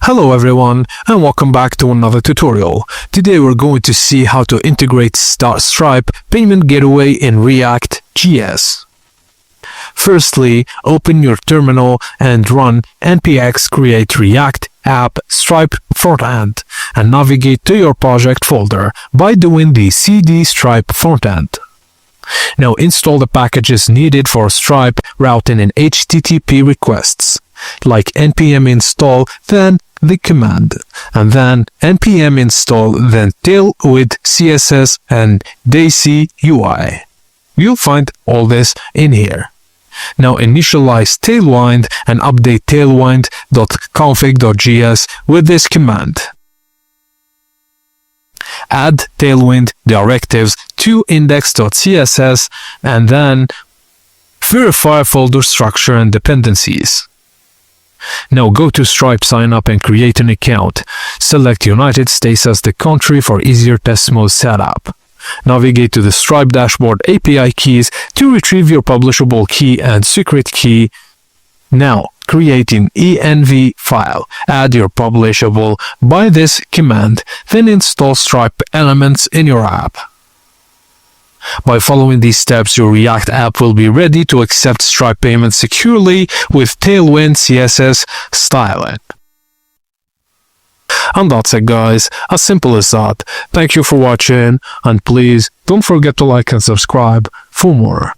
Hello everyone and welcome back to another tutorial. Today we're going to see how to integrate Stripe payment gateway in React.js. Firstly, open your terminal and run npx create react app Stripe frontend and navigate to your project folder by doing the cd Stripe frontend. Now install the packages needed for Stripe routing and HTTP requests, like npm install, then the command, and then npm install, then tailwind css and daisy UI. You'll find all this in here. Now initialize tailwind and update tailwind.config.js with this command. Add tailwind directives to index.css and then verify folder structure and dependencies. Now go to Stripe sign up and create an account. Select United States as the country for easier test mode setup. Navigate to the Stripe dashboard API keys to retrieve your publishable key and secret key. Now create an env file. Add your publishable by this command, then install Stripe elements in your app. By following these steps, your React app will be ready to accept Stripe payments securely with Tailwind CSS styling. And that's it guys, as simple as that. Thank you for watching and please don't forget to like and subscribe for more.